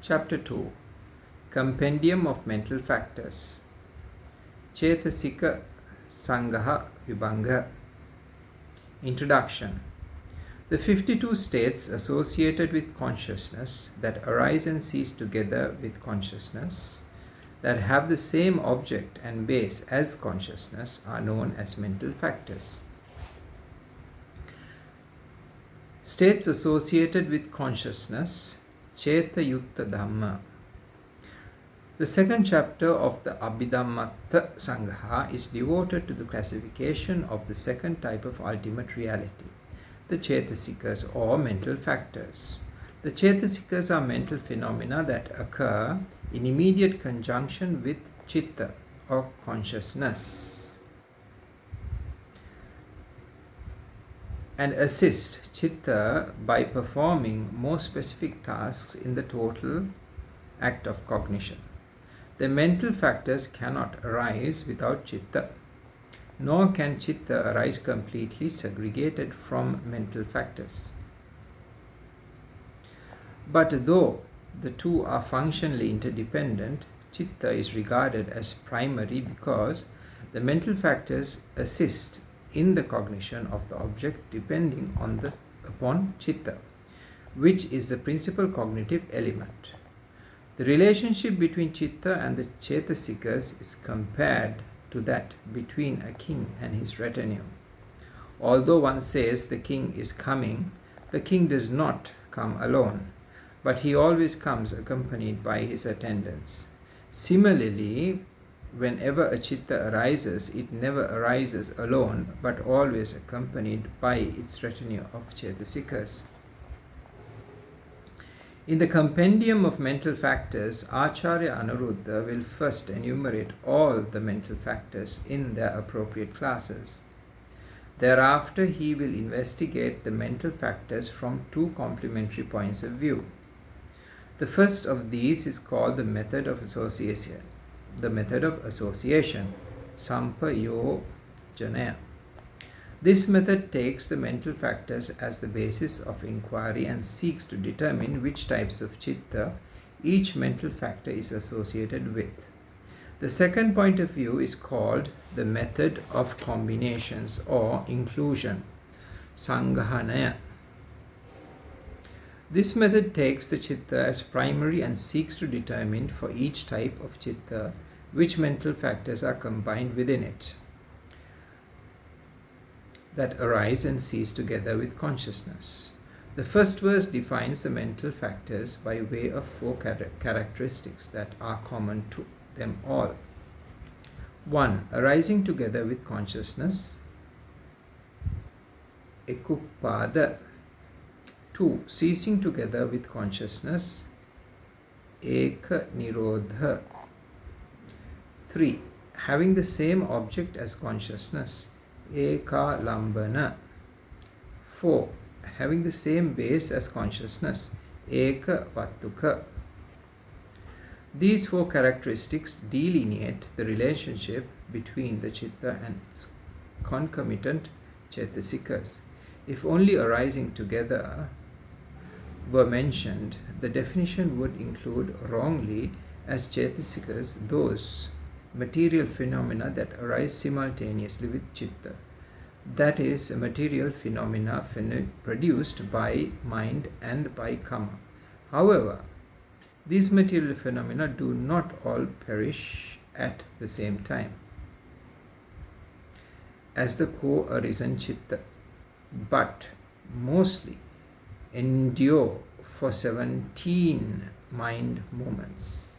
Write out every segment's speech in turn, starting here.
Chapter 2. Compendium of Mental Factors. Chethasikasangaha Vibhanga. Introduction. The 52 states associated with consciousness that arise and cease together with consciousness, that have the same object and base as consciousness, are known as mental factors. States associated with consciousness, Abhidhammatha. The second chapter of the Abhidhammatha Sangaha is devoted to the classification of the second type of ultimate reality, the Chethasikas or mental factors. The Chethasikas are mental phenomena that occur in immediate conjunction with Chitta or consciousness and assist Chitta by performing more specific tasks in the total act of cognition. The mental factors cannot arise without Chitta, nor can Chitta arise completely segregated from mental factors. But though the two are functionally interdependent, Chitta is regarded as primary because the mental factors assist in the cognition of the object depending upon Chitta, which is the principal cognitive element. The relationship between Chitta and the Chetasikas is compared to that between a king and his retinue. Although one says the king is coming, the king does not come alone, but he always comes accompanied by his attendants. Similarly, whenever a Chitta arises, it never arises alone, but always accompanied by its retinue of Chetasikas. In the Compendium of Mental Factors, Acharya Anuruddha will first enumerate all the mental factors in their appropriate classes. Thereafter, he will investigate the mental factors from two complementary points of view. The first of these is called the method of association. Sampayojanaya. This method takes the mental factors as the basis of inquiry and seeks to determine which types of Chitta each mental factor is associated with. The second point of view is called the method of combinations or inclusion, Sanghanaya. This method takes the Chitta as primary and seeks to determine for each type of Chitta which mental factors are combined within it that arise and cease together with consciousness. The first verse defines the mental factors by way of four characteristics that are common to them all. 1. Arising together with consciousness, ekuppada. 2. Ceasing together with consciousness, eka nirodha. 3. Having the same object as consciousness, eka lambana. 4. Having the same base as consciousness, eka vattuka. These four characteristics delineate the relationship between the Chitta and its concomitant Chetasikas. If only arising together were mentioned, the definition would include wrongly as Chetasikas those material phenomena that arise simultaneously with Chitta. That is, material phenomena produced by mind and by karma. However, these material phenomena do not all perish at the same time as the co-arisen Chitta, but mostly endure for 17 mind moments.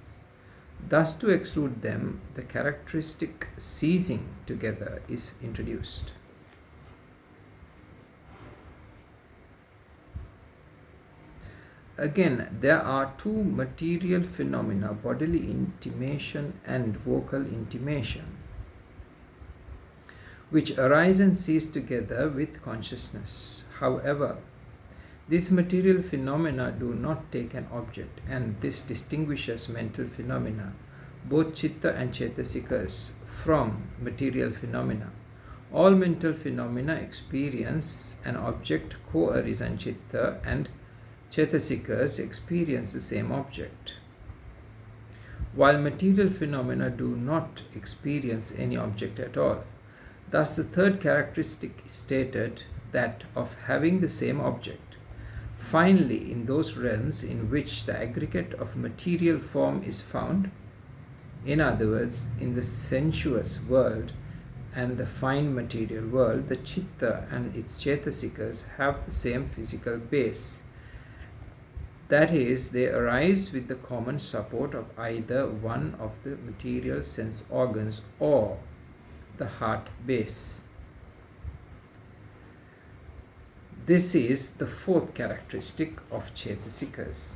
Thus, to exclude them, the characteristic ceasing together is introduced. Again, there are two material phenomena, bodily intimation and vocal intimation, which arise and cease together with consciousness. However, these material phenomena do not take an object, and this distinguishes mental phenomena, both Chitta and Chetasikas, from material phenomena. All mental phenomena experience an object co-arisen Chitta and Chetasikas experience the same object, while material phenomena do not experience any object at all. Thus, the third characteristic is stated, that of having the same object. Finally, in those realms in which the aggregate of material form is found, in other words, in the sensuous world and the fine material world, the chitta and its chetasikas have the same physical base. That is, they arise with the common support of either one of the material sense organs or the heart base. This is the fourth characteristic of Chetasikas.